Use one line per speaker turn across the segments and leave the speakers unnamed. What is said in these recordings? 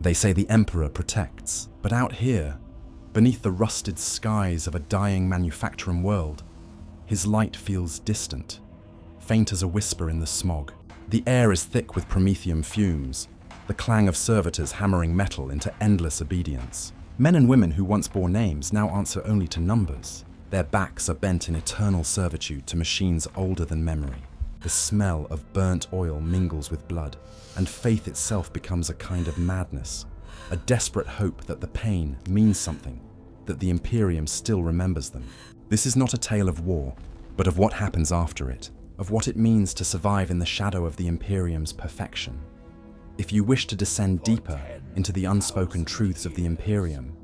They say the Emperor protects, but out here, beneath the rusted skies of a dying manufacturing world, his light feels distant, faint as a whisper in the smog. The air is thick with promethium fumes, the clang of servitors hammering metal into endless obedience. Men and women who once bore names now answer only to numbers. Their backs are bent in eternal servitude to machines older than memory. The smell of burnt oil mingles with blood, and faith itself becomes a kind of madness, a desperate hope that the pain means something, that the Imperium still remembers them. This is not a tale of war, but of what happens after it, of what it means to survive in the shadow of the Imperium's perfection. If you wish to descend deeper into the unspoken truths of the Imperium,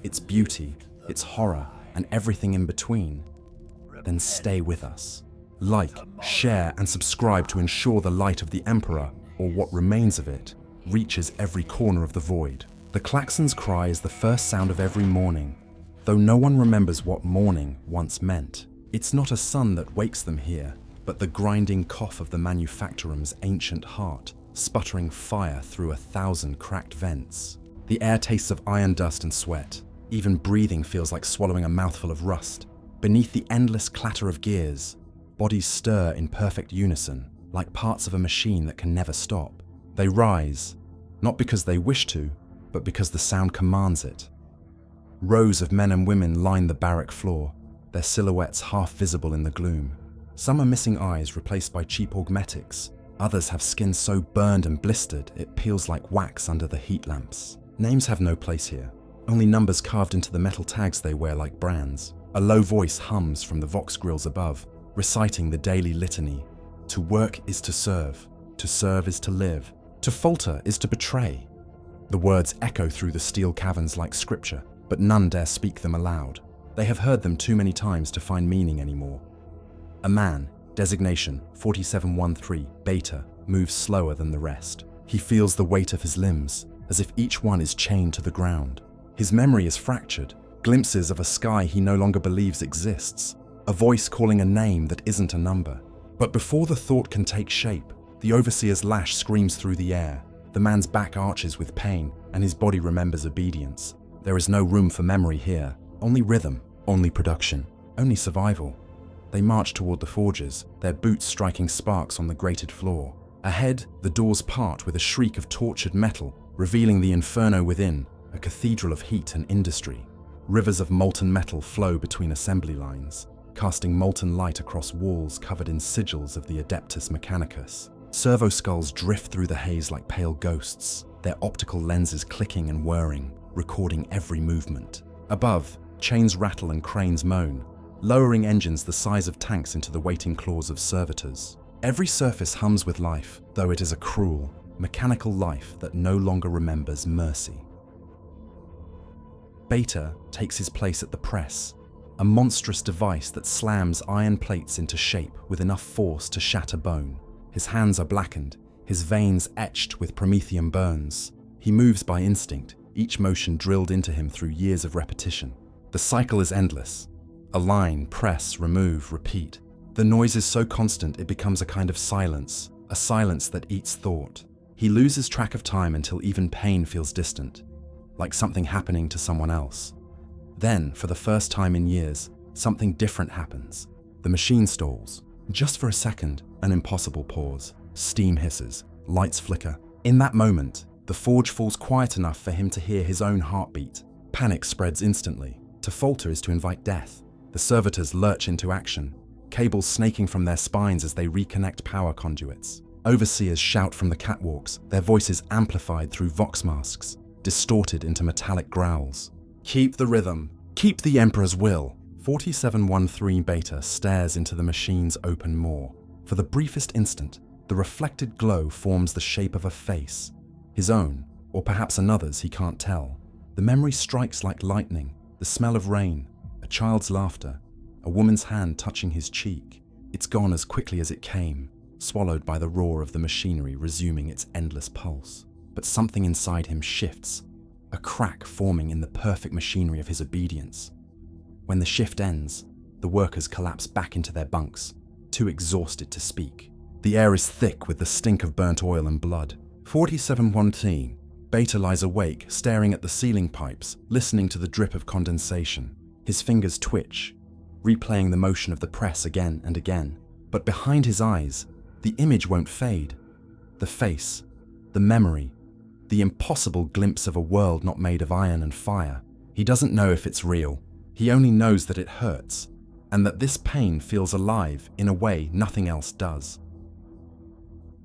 its beauty, its horror, and everything in between, then stay with us. Like, share, and subscribe to ensure the light of the Emperor, or what remains of it, reaches every corner of the void. The klaxon's cry is the first sound of every morning, though no one remembers what morning once meant. It's not a sun that wakes them here, but the grinding cough of the manufactorum's ancient heart, sputtering fire through 1,000 cracked vents. The air tastes of iron dust and sweat. Even breathing feels like swallowing a mouthful of rust. Beneath the endless clatter of gears, bodies stir in perfect unison, like parts of a machine that can never stop. They rise, not because they wish to, but because the sound commands it. Rows of men and women line the barrack floor, their silhouettes half visible in the gloom. Some are missing eyes replaced by cheap augmetics. Others have skin so burned and blistered it peels like wax under the heat lamps. Names have no place here, only numbers carved into the metal tags they wear like brands. A low voice hums from the vox grills above, reciting the daily litany. To work is to serve is to live, to falter is to betray. The words echo through the steel caverns like scripture, but none dare speak them aloud. They have heard them too many times to find meaning anymore. A man, designation 4713 Beta, moves slower than the rest. He feels the weight of his limbs, as if each one is chained to the ground. His memory is fractured, glimpses of a sky he no longer believes exists, a voice calling a name that isn't a number. But before the thought can take shape, the overseer's lash screams through the air. The man's back arches with pain, and his body remembers obedience. There is no room for memory here, only rhythm, only production, only survival. They march toward the forges, their boots striking sparks on the grated floor. Ahead, the doors part with a shriek of tortured metal, revealing the inferno within, a cathedral of heat and industry. Rivers of molten metal flow between assembly lines, casting molten light across walls covered in sigils of the Adeptus Mechanicus. Servo skulls drift through the haze like pale ghosts, their optical lenses clicking and whirring, recording every movement. Above, chains rattle and cranes moan, lowering engines the size of tanks into the waiting claws of servitors. Every surface hums with life, though it is a cruel, mechanical life that no longer remembers mercy. Beta takes his place at the press, a monstrous device that slams iron plates into shape with enough force to shatter bone. His hands are blackened, his veins etched with promethium burns. He moves by instinct, each motion drilled into him through years of repetition. The cycle is endless. Align, press, remove, repeat. The noise is so constant it becomes a kind of silence, a silence that eats thought. He loses track of time until even pain feels distant, like something happening to someone else. Then, for the first time in years, something different happens. The machine stalls. Just for a second, an impossible pause. Steam hisses, lights flicker. In that moment, the forge falls quiet enough for him to hear his own heartbeat. Panic spreads instantly. To falter is to invite death. The servitors lurch into action, cables snaking from their spines as they reconnect power conduits. Overseers shout from the catwalks, their voices amplified through vox masks, distorted into metallic growls. Keep the rhythm. Keep the Emperor's will. 4713 Beta stares into the machine's open maw. For the briefest instant, the reflected glow forms the shape of a face. His own, or perhaps another's, he can't tell. The memory strikes like lightning, the smell of rain, a child's laughter, a woman's hand touching his cheek. It's gone as quickly as it came, swallowed by the roar of the machinery resuming its endless pulse. But something inside him shifts, a crack forming in the perfect machinery of his obedience. When the shift ends, the workers collapse back into their bunks, too exhausted to speak. The air is thick with the stink of burnt oil and blood. 4713 Beta lies awake, staring at the ceiling pipes, listening to the drip of condensation. His fingers twitch, replaying the motion of the press again and again. But behind his eyes, the image won't fade. The face, the memory, the impossible glimpse of a world not made of iron and fire. He doesn't know if it's real. He only knows that it hurts, and that this pain feels alive in a way nothing else does.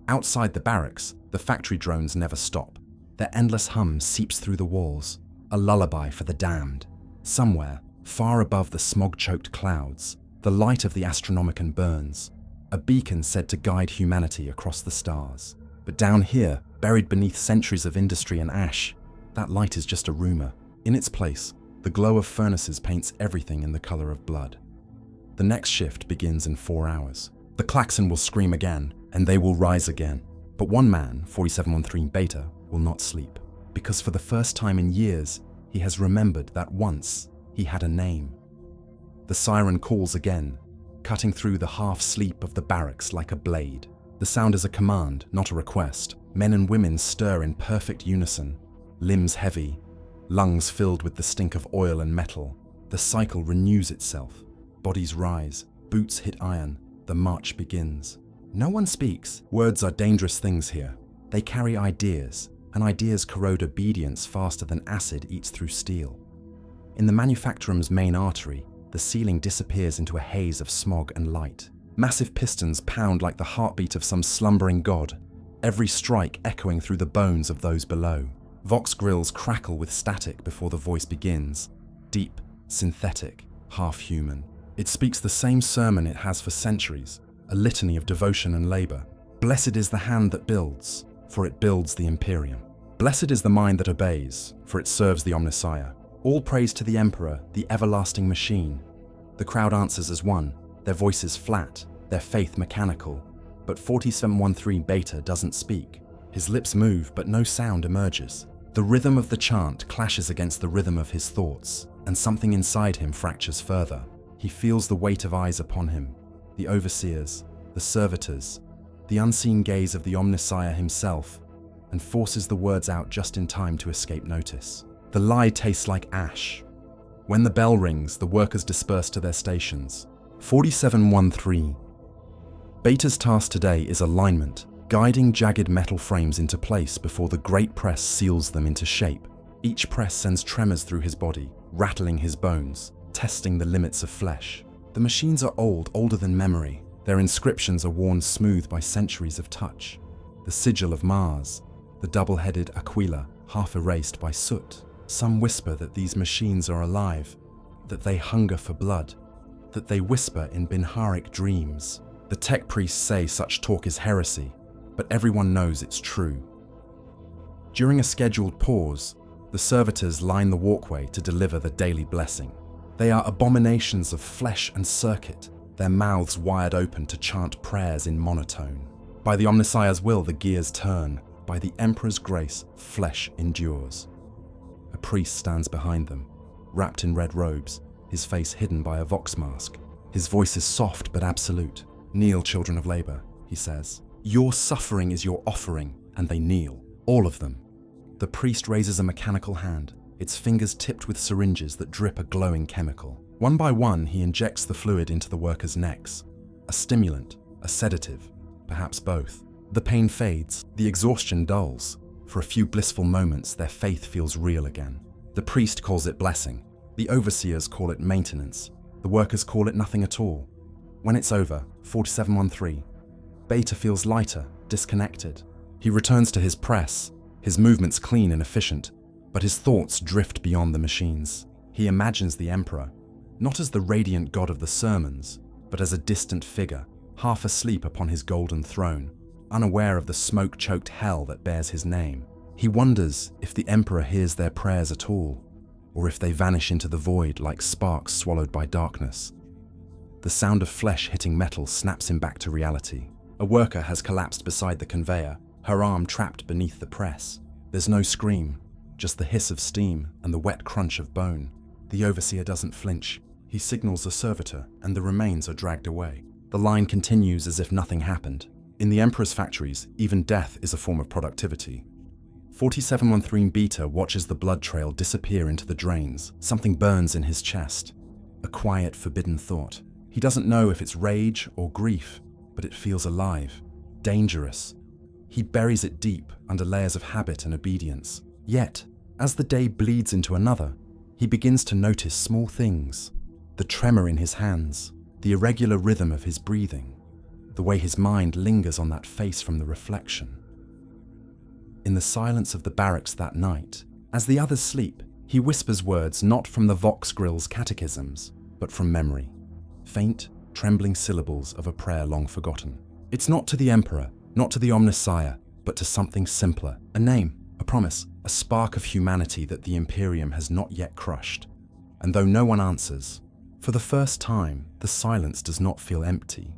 Outside the barracks, the factory drones never stop. Their endless hum seeps through the walls, a lullaby for the damned. Somewhere, far above the smog-choked clouds, the light of the Astronomicon burns, a beacon said to guide humanity across the stars. But down here, buried beneath centuries of industry and ash, that light is just a rumor. In its place, the glow of furnaces paints everything in the color of blood. The next shift begins in 4 hours. The klaxon will scream again, and they will rise again. But one man, 4713 Beta, will not sleep, because for the first time in years, he has remembered that once he had a name. The siren calls again, cutting through the half-sleep of the barracks like a blade. The sound is a command, not a request. Men and women stir in perfect unison, limbs heavy, lungs filled with the stink of oil and metal. The cycle renews itself. Bodies rise, boots hit iron, the march begins. No one speaks. Words are dangerous things here. They carry ideas, and ideas corrode obedience faster than acid eats through steel. In the manufacturum's main artery, the ceiling disappears into a haze of smog and light. Massive pistons pound like the heartbeat of some slumbering god, every strike echoing through the bones of those below. Vox grills crackle with static before the voice begins, deep, synthetic, half-human. It speaks the same sermon it has for centuries, a litany of devotion and labor. Blessed is the hand that builds, for it builds the Imperium. Blessed is the mind that obeys, for it serves the Omnissiah. All praise to the Emperor, the everlasting machine. The crowd answers as one, their voices flat, their faith mechanical. But 4713 Beta doesn't speak. His lips move, but no sound emerges. The rhythm of the chant clashes against the rhythm of his thoughts, and something inside him fractures further. He feels the weight of eyes upon him, the overseers, the servitors, the unseen gaze of the Omnissiah himself, and forces the words out just in time to escape notice. The lie tastes like ash. When the bell rings, the workers disperse to their stations. 4713. Beta's task today is alignment, guiding jagged metal frames into place before the great press seals them into shape. Each press sends tremors through his body, rattling his bones, testing the limits of flesh. The machines are old, older than memory. Their inscriptions are worn smooth by centuries of touch. The sigil of Mars, the double-headed Aquila, half erased by soot. Some whisper that these machines are alive, that they hunger for blood, that they whisper in Binharic dreams. The tech priests say such talk is heresy, but everyone knows it's true. During a scheduled pause, the servitors line the walkway to deliver the daily blessing. They are abominations of flesh and circuit, their mouths wired open to chant prayers in monotone. By the Omnissiah's will, the gears turn. By the Emperor's grace, flesh endures. A priest stands behind them, wrapped in red robes, his face hidden by a vox mask. His voice is soft but absolute. "Kneel, children of labor," he says. "Your suffering is your offering," and they kneel, all of them. The priest raises a mechanical hand, its fingers tipped with syringes that drip a glowing chemical. One by one, he injects the fluid into the workers' necks. A stimulant, a sedative, perhaps both. The pain fades, the exhaustion dulls. For a few blissful moments, their faith feels real again. The priest calls it blessing. The overseers call it maintenance. The workers call it nothing at all. When it's over, 4713, Beta feels lighter, disconnected. He returns to his press, his movements clean and efficient, but his thoughts drift beyond the machines. He imagines the Emperor, not as the radiant god of the sermons, but as a distant figure, half asleep upon his golden throne, unaware of the smoke-choked hell that bears his name. He wonders if the Emperor hears their prayers at all, or if they vanish into the void like sparks swallowed by darkness. The sound of flesh hitting metal snaps him back to reality. A worker has collapsed beside the conveyor, her arm trapped beneath the press. There's no scream, just the hiss of steam and the wet crunch of bone. The overseer doesn't flinch. He signals a servitor, and the remains are dragged away. The line continues as if nothing happened. In the Emperor's factories, even death is a form of productivity. 4713 Beta watches the blood trail disappear into the drains. Something burns in his chest. A quiet, forbidden thought. He doesn't know if it's rage or grief, but it feels alive, dangerous. He buries it deep under layers of habit and obedience. Yet, as the day bleeds into another, he begins to notice small things. The tremor in his hands, the irregular rhythm of his breathing, the way his mind lingers on that face from the reflection. In the silence of the barracks that night, as the others sleep, he whispers words not from the Vox Grill's catechisms, but from memory. Faint, trembling syllables of a prayer long forgotten. It's not to the Emperor, not to the Omnissiah, but to something simpler. A name, a promise, a spark of humanity that the Imperium has not yet crushed. And though no one answers, for the first time, the silence does not feel empty.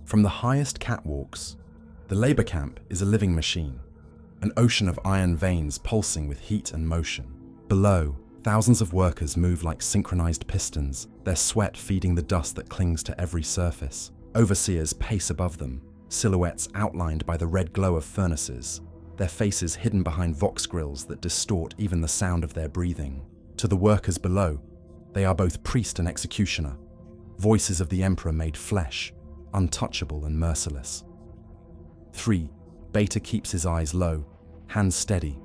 From the highest catwalks, the labor camp is a living machine. An ocean of iron veins pulsing with heat and motion. Below, thousands of workers move like synchronized pistons, their sweat feeding the dust that clings to every surface. Overseers pace above them, silhouettes outlined by the red glow of furnaces, their faces hidden behind Vox grills that distort even the sound of their breathing. To the workers below, they are both priest and executioner, voices of the Emperor made flesh, untouchable and merciless. 3. Beta keeps his eyes low, hands steady,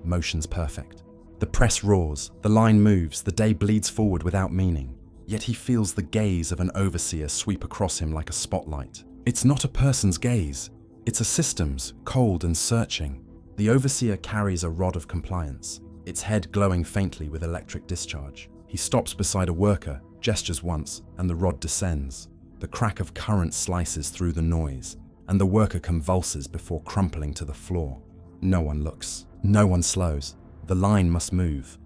motions perfect. The press roars, the line moves, the day bleeds forward without meaning. Yet he feels the gaze of an overseer sweep across him like a spotlight. It's not a person's gaze, it's a system's, cold and searching. The overseer carries a rod of compliance, its head glowing faintly with electric discharge. He stops beside a worker, gestures once, and the rod descends. The crack of current slices through the noise, and the worker convulses before crumpling to the floor. No one looks. No one slows. The line must move.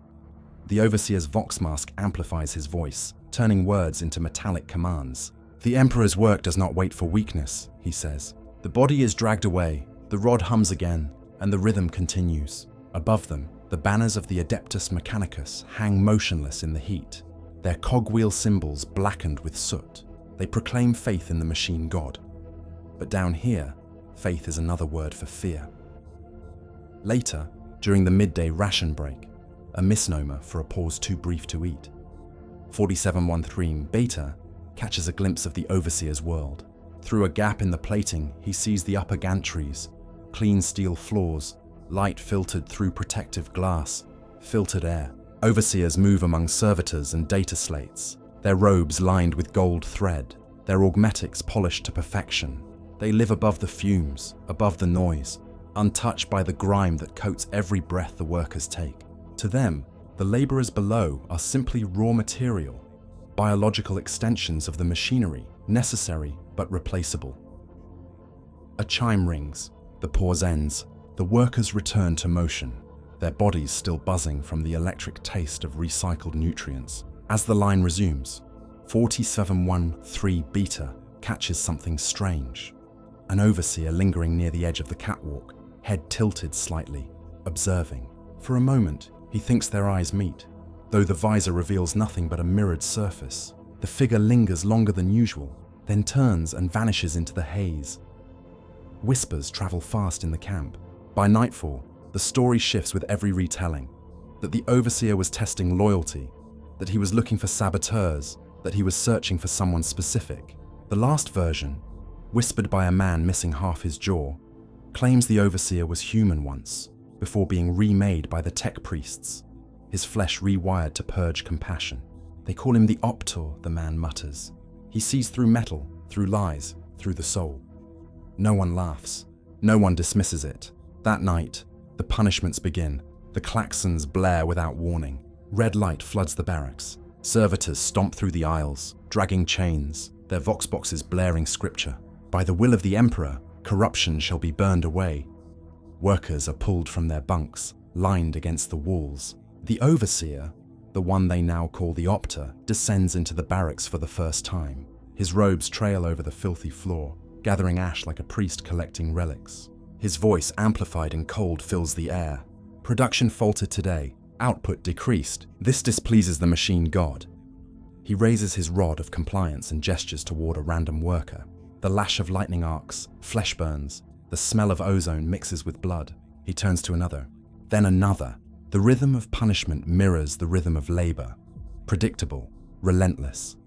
The overseer's Vox mask amplifies his voice, turning words into metallic commands. The Emperor's work does not wait for weakness, he says. The body is dragged away, the rod hums again, and the rhythm continues. Above them, the banners of the Adeptus Mechanicus hang motionless in the heat, their cogwheel symbols blackened with soot. They proclaim faith in the machine god. But down here, faith is another word for fear. Later, during the midday ration break, a misnomer for a pause too brief to eat, 4713 Beta catches a glimpse of the Overseer's world. Through a gap in the plating, he sees the upper gantries, clean steel floors, light filtered through protective glass, filtered air. Overseers move among servitors and data slates, their robes lined with gold thread, their augmetics polished to perfection. They live above the fumes, above the noise, untouched by the grime that coats every breath the workers take. To them, the laborers below are simply raw material, biological extensions of the machinery, necessary but replaceable. A chime rings, the pause ends, the workers return to motion, their bodies still buzzing from the electric taste of recycled nutrients. As the line resumes, 4713 Beta catches something strange. An overseer lingering near the edge of the catwalk, head tilted slightly, observing. For a moment, he thinks their eyes meet. Though the visor reveals nothing but a mirrored surface, the figure lingers longer than usual, then turns and vanishes into the haze. Whispers travel fast in the camp. By nightfall, the story shifts with every retelling. That the overseer was testing loyalty, that he was looking for saboteurs, that he was searching for someone specific. The last version, whispered by a man missing half his jaw, claims the overseer was human once, before being remade by the tech priests, his flesh rewired to purge compassion. They call him the Optor, the man mutters. He sees through metal, through lies, through the soul. No one laughs. No one dismisses it. That night, the punishments begin. The klaxons blare without warning. Red light floods the barracks. Servitors stomp through the aisles, dragging chains, their vox boxes blaring scripture. By the will of the Emperor, corruption shall be burned away. Workers are pulled from their bunks, lined against the walls. The overseer, the one they now call the Optor, descends into the barracks for the first time. His robes trail over the filthy floor, gathering ash like a priest collecting relics. His voice, amplified and cold, fills the air. Production faltered today, output decreased. This displeases the machine god. He raises his rod of compliance and gestures toward a random worker. The lash of lightning arcs, flesh burns, the smell of ozone mixes with blood. He turns to another, then another. The rhythm of punishment mirrors the rhythm of labor. Predictable, relentless.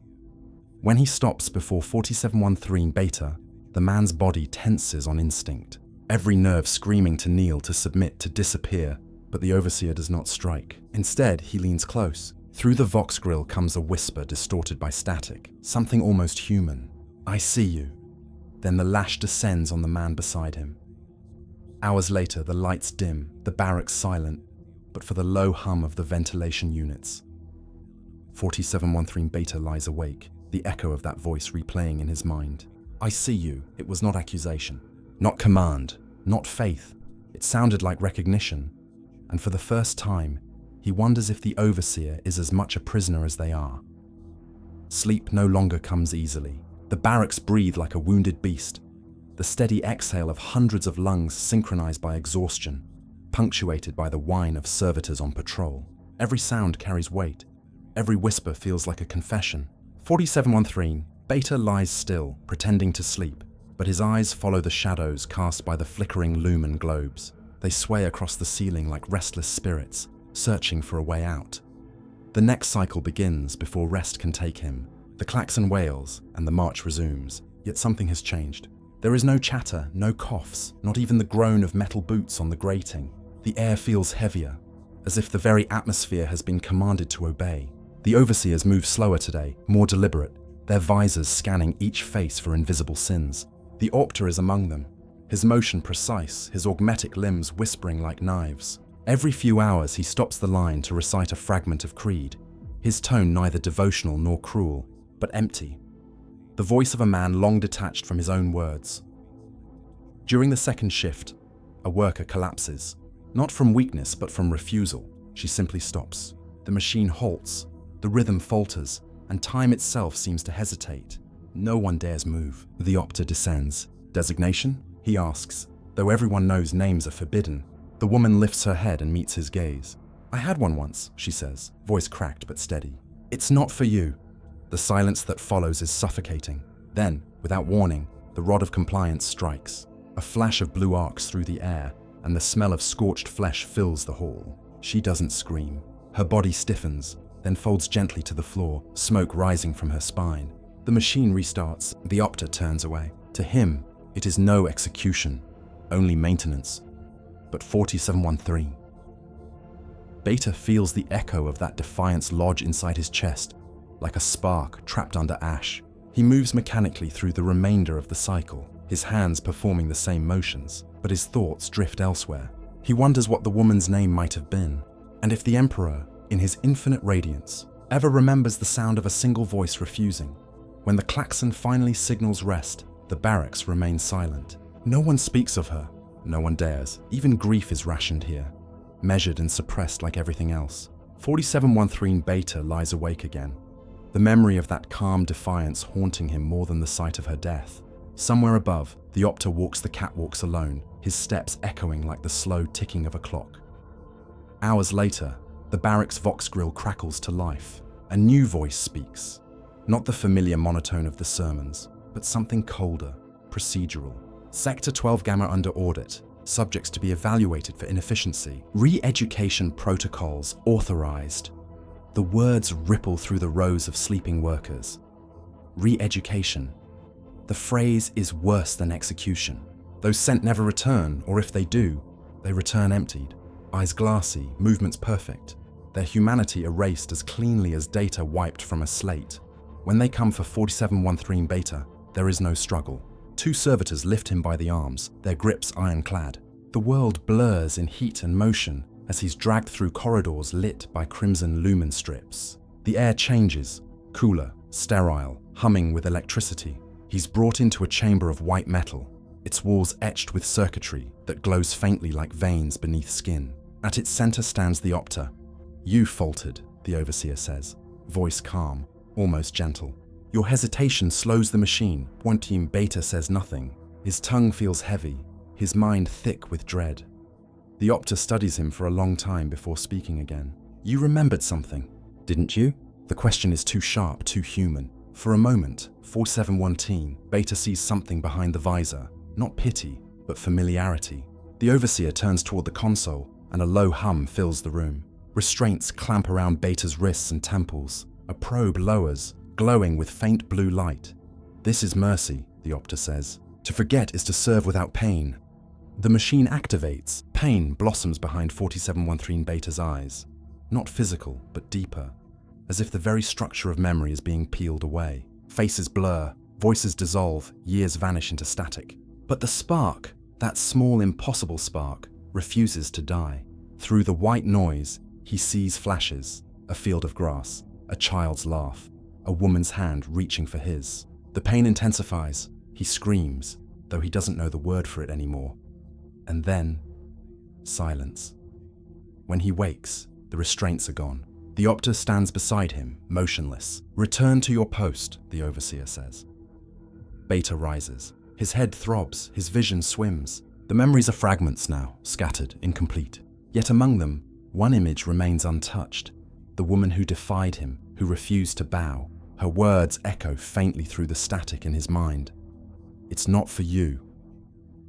When he stops before 4713 Beta, the man's body tenses on instinct, every nerve screaming to kneel, to submit, to disappear, but the overseer does not strike. Instead, he leans close. Through the vox grill comes a whisper distorted by static, something almost human. "I see you." Then the lash descends on the man beside him. Hours later, the lights dim, the barracks silent, but for the low hum of the ventilation units. 4713 Beta lies awake, the echo of that voice replaying in his mind. "I see you." It was not accusation, not command, not faith. It sounded like recognition. And for the first time, he wonders if the overseer is as much a prisoner as they are. Sleep no longer comes easily. The barracks breathe like a wounded beast. The steady exhale of hundreds of lungs synchronized by exhaustion, punctuated by the whine of servitors on patrol. Every sound carries weight. Every whisper feels like a confession. 4713, Beta lies still, pretending to sleep, but his eyes follow the shadows cast by the flickering lumen globes. They sway across the ceiling like restless spirits, searching for a way out. The next cycle begins before rest can take him. The klaxon wails, and the march resumes. Yet something has changed. There is no chatter, no coughs, not even the groan of metal boots on the grating. The air feels heavier, as if the very atmosphere has been commanded to obey. The overseers move slower today, more deliberate, their visors scanning each face for invisible sins. The Opter is among them, his motion precise, his augmetic limbs whispering like knives. Every few hours he stops the line to recite a fragment of creed, his tone neither devotional nor cruel, but empty. The voice of a man long detached from his own words. During the second shift, a worker collapses, not from weakness but from refusal. She simply stops. The machine halts, the rhythm falters, and time itself seems to hesitate. No one dares move. The Opter descends. "Designation?" he asks, though everyone knows names are forbidden. The woman lifts her head and meets his gaze. "I had one once," she says, voice cracked but steady. "It's not for you." The silence that follows is suffocating. Then, without warning, the rod of compliance strikes. A flash of blue arcs through the air, and the smell of scorched flesh fills the hall. She doesn't scream. Her body stiffens, then folds gently to the floor, smoke rising from her spine. The machine restarts. The Opter turns away. To him, it is no execution, only maintenance. But 4713. Beta feels the echo of that defiance lodge inside his chest, like a spark trapped under ash. He moves mechanically through the remainder of the cycle, his hands performing the same motions, but his thoughts drift elsewhere. He wonders what the woman's name might have been, and if the Emperor, in his infinite radiance, ever remembers the sound of a single voice refusing. When the klaxon finally signals rest, the barracks remain silent. No one speaks of her. No one dares. Even grief is rationed here, measured and suppressed like everything else. 4713 Beta lies awake again, the memory of that calm defiance haunting him more than the sight of her death. Somewhere above, the Opter walks the catwalks alone, his steps echoing like the slow ticking of a clock. Hours later, the barracks vox grill crackles to life. A new voice speaks. Not the familiar monotone of the sermons, but something colder, procedural. Sector 12 Gamma under audit, subjects to be evaluated for inefficiency. Re-education protocols authorized. The words ripple through the rows of sleeping workers. Re-education. The phrase is worse than execution. Those sent never return, or if they do, they return emptied. Eyes glassy, movements perfect. Their humanity erased as cleanly as data wiped from a slate. When they come for 4713 Beta, there is no struggle. Two servitors lift him by the arms, their grips ironclad. The world blurs in heat and motion as he's dragged through corridors lit by crimson lumen strips. The air changes, cooler, sterile, humming with electricity. He's brought into a chamber of white metal, its walls etched with circuitry that glows faintly like veins beneath skin. At its center stands the Opter. "You faltered," the overseer says, voice calm, almost gentle. "Your hesitation slows the machine." 1 Beta says nothing. His tongue feels heavy, his mind thick with dread. The Opter studies him for a long time before speaking again. "You remembered something, didn't you?" The question is too sharp, too human. For a moment, 4713, Beta sees something behind the visor. Not pity, but familiarity. The Overseer turns toward the console, and a low hum fills the room. Restraints clamp around Beta's wrists and temples. A probe lowers, glowing with faint blue light. "This is mercy," the Opter says. "To forget is to serve without pain." The machine activates. Pain blossoms behind 4713 Beta's eyes. Not physical, but deeper, as if the very structure of memory is being peeled away. Faces blur, voices dissolve, years vanish into static. But the spark, that small impossible spark, refuses to die. Through the white noise, he sees flashes, a field of grass, a child's laugh, a woman's hand reaching for his. The pain intensifies. He screams, though he doesn't know the word for it anymore. And then, silence. When he wakes, the restraints are gone. The Opter stands beside him, motionless. "Return to your post," the Overseer says. Beta rises. His head throbs, his vision swims. The memories are fragments now, scattered, incomplete. Yet among them, one image remains untouched. The woman who defied him, who refused to bow. Her words echo faintly through the static in his mind. "It's not for you."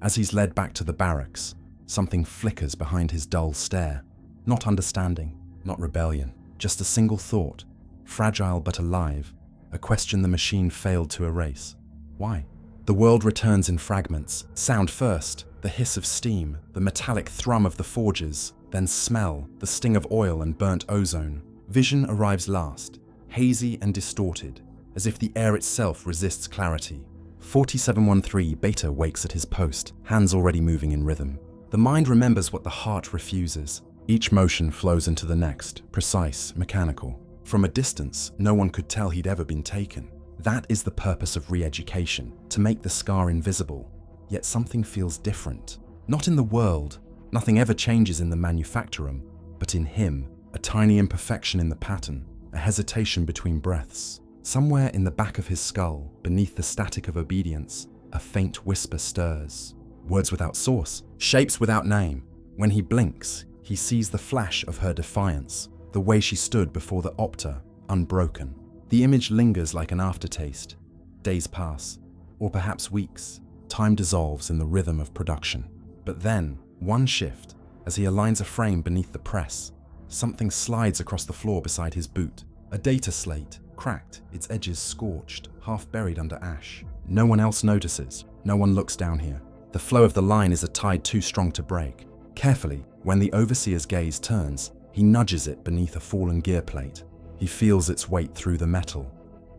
As he's led back to the barracks, something flickers behind his dull stare. Not understanding, not rebellion, just a single thought, fragile but alive, a question the machine failed to erase. Why? The world returns in fragments. Sound first, the hiss of steam, the metallic thrum of the forges, then smell, the sting of oil and burnt ozone. Vision arrives last, hazy and distorted, as if the air itself resists clarity. 4713 Beta wakes at his post, hands already moving in rhythm. The mind remembers what the heart refuses. Each motion flows into the next, precise, mechanical. From a distance, no one could tell he'd ever been taken. That is the purpose of re-education, to make the scar invisible. Yet something feels different. Not in the world, nothing ever changes in the manufactorum, but in him, a tiny imperfection in the pattern, a hesitation between breaths. Somewhere in the back of his skull, beneath the static of obedience, a faint whisper stirs. Words without source, shapes without name. When he blinks, he sees the flash of her defiance, the way she stood before the Opter, unbroken. The image lingers like an aftertaste. Days pass, or perhaps weeks. Time dissolves in the rhythm of production. But then, one shift, as he aligns a frame beneath the press, something slides across the floor beside his boot. A data slate, cracked, its edges scorched, half buried under ash. No one else notices. No one looks down here. The flow of the line is a tide too strong to break. Carefully, when the Overseer's gaze turns, he nudges it beneath a fallen gear plate. He feels its weight through the metal.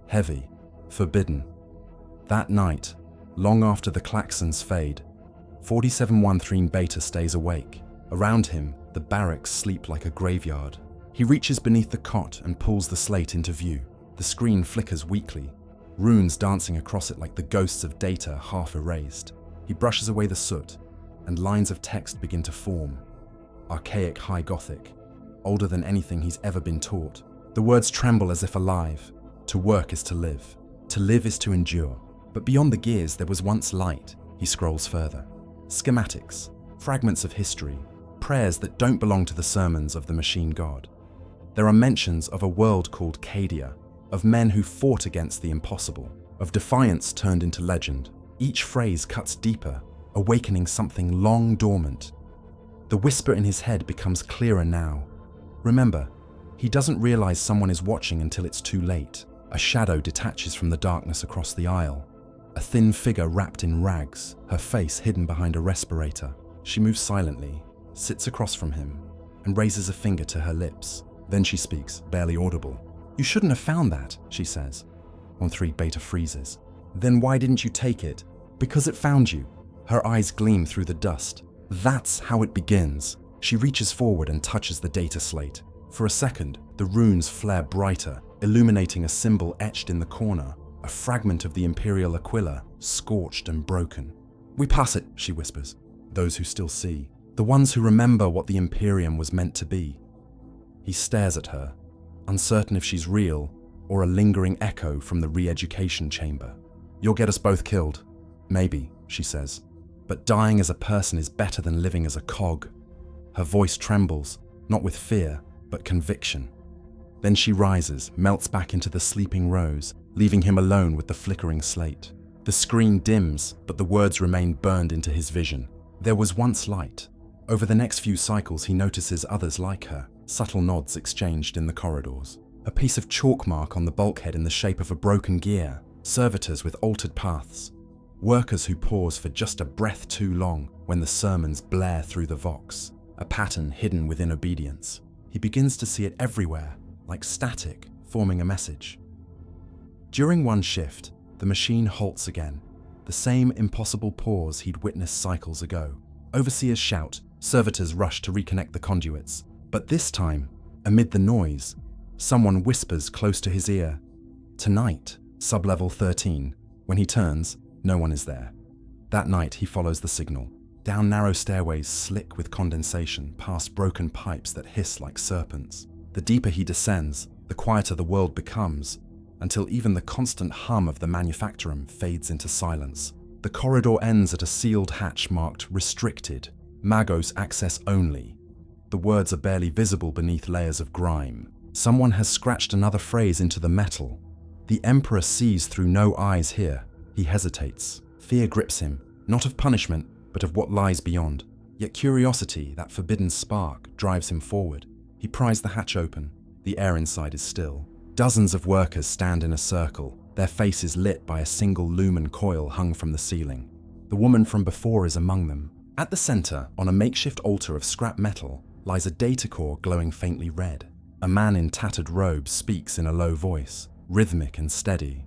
Heavy, forbidden. That night, long after the klaxons fade, 4713 Beta stays awake. Around him, the barracks sleep like a graveyard. He reaches beneath the cot and pulls the slate into view. The screen flickers weakly, runes dancing across it like the ghosts of data half erased. He brushes away the soot, and lines of text begin to form. Archaic High Gothic, older than anything he's ever been taught. The words tremble as if alive. To work is to live. To live is to endure. But beyond the gears there was once light. He scrolls further. Schematics, fragments of history, prayers that don't belong to the sermons of the machine god. There are mentions of a world called Cadia, of men who fought against the impossible, of defiance turned into legend. Each phrase cuts deeper, awakening something long dormant. The whisper in his head becomes clearer now. Remember, he doesn't realize someone is watching until it's too late. A shadow detaches from the darkness across the aisle. A thin figure wrapped in rags, her face hidden behind a respirator. She moves silently, sits across from him, and raises a finger to her lips. Then she speaks, barely audible. "You shouldn't have found that," she says. 13 Beta freezes. "Then why didn't you take it?" "Because it found you." Her eyes gleam through the dust. That's how it begins. She reaches forward and touches the data slate. For a second, the runes flare brighter, illuminating a symbol etched in the corner, a fragment of the Imperial Aquila, scorched and broken. "We pass it," she whispers. Those who still see, the ones who remember what the Imperium was meant to be. He stares at her, uncertain if she's real or a lingering echo from the re-education chamber. "You'll get us both killed." "Maybe," she says. "But dying as a person is better than living as a cog." Her voice trembles, not with fear, but conviction. Then she rises, melts back into the sleeping rows, leaving him alone with the flickering slate. The screen dims, but the words remain burned into his vision. There was once light. Over the next few cycles, he notices others like her, subtle nods exchanged in the corridors. A piece of chalk mark on the bulkhead in the shape of a broken gear, servitors with altered paths, workers who pause for just a breath too long when the sermons blare through the vox, a pattern hidden within obedience. He begins to see it everywhere, like static, forming a message. During one shift, the machine halts again, the same impossible pause he'd witnessed cycles ago. Overseers shout, servitors rush to reconnect the conduits. But this time, amid the noise, someone whispers close to his ear, "Tonight, sublevel 13. When he turns, no one is there. That night, he follows the signal, down narrow stairways slick with condensation, past broken pipes that hiss like serpents. The deeper he descends, the quieter the world becomes, until even the constant hum of the manufactorum fades into silence. The corridor ends at a sealed hatch marked "Restricted", Magos access only. The words are barely visible beneath layers of grime. Someone has scratched another phrase into the metal. The Emperor sees through no eyes here. He hesitates. Fear grips him, not of punishment, but of what lies beyond. Yet curiosity, that forbidden spark, drives him forward. He pries the hatch open. The air inside is still. Dozens of workers stand in a circle, their faces lit by a single lumen coil hung from the ceiling. The woman from before is among them. At the center, on a makeshift altar of scrap metal, lies a data core glowing faintly red. A man in tattered robes speaks in a low voice, rhythmic and steady.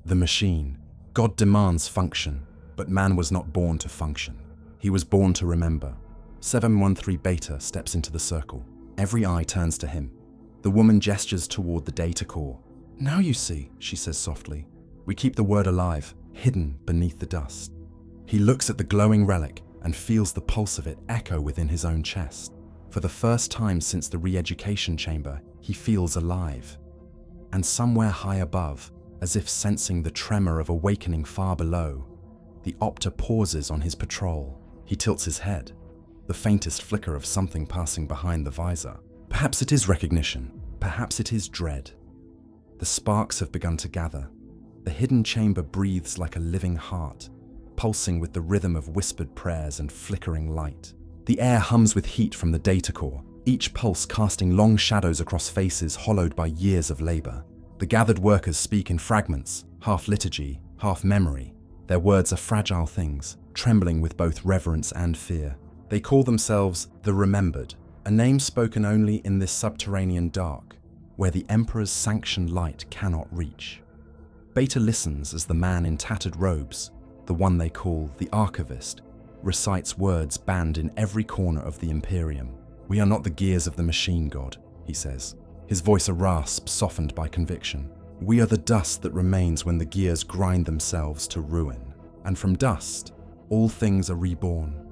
The machine. God demands function, but man was not born to function. He was born to remember. 713 Beta steps into the circle. Every eye turns to him. The woman gestures toward the data core. "Now you see," she says softly. "We keep the word alive, hidden beneath the dust." He looks at the glowing relic and feels the pulse of it echo within his own chest. For the first time since the re-education chamber, he feels alive. And somewhere high above, as if sensing the tremor of awakening far below, the Opter pauses on his patrol. He tilts his head, the faintest flicker of something passing behind the visor. Perhaps it is recognition, perhaps it is dread. The sparks have begun to gather. The hidden chamber breathes like a living heart, pulsing with the rhythm of whispered prayers and flickering light. The air hums with heat from the data core, each pulse casting long shadows across faces hollowed by years of labor. The gathered workers speak in fragments, half liturgy, half memory. Their words are fragile things, trembling with both reverence and fear. They call themselves the Remembered, a name spoken only in this subterranean dark, where the Emperor's sanctioned light cannot reach. Beta listens as the man in tattered robes, the one they call the Archivist, recites words banned in every corner of the Imperium. "We are not the gears of the machine god," he says, his voice a rasp softened by conviction. "We are the dust that remains when the gears grind themselves to ruin. And from dust, all things are reborn."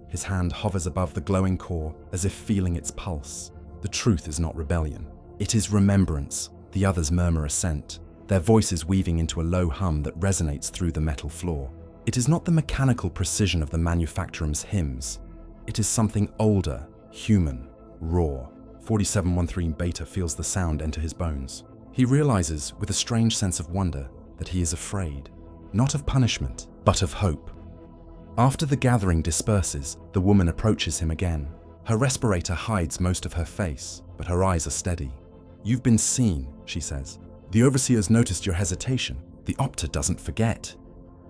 His hand hovers above the glowing core as if feeling its pulse. The truth is not rebellion. It is remembrance. The others murmur assent, their voices weaving into a low hum that resonates through the metal floor. It is not the mechanical precision of the manufacturum's hymns. It is something older, human, raw. 4713 Beta feels the sound enter his bones. He realizes, with a strange sense of wonder, that he is afraid, not of punishment, but of hope. After the gathering disperses, the woman approaches him again. Her respirator hides most of her face, but her eyes are steady. "You've been seen," she says. "The overseers noticed your hesitation. The Opter doesn't forget."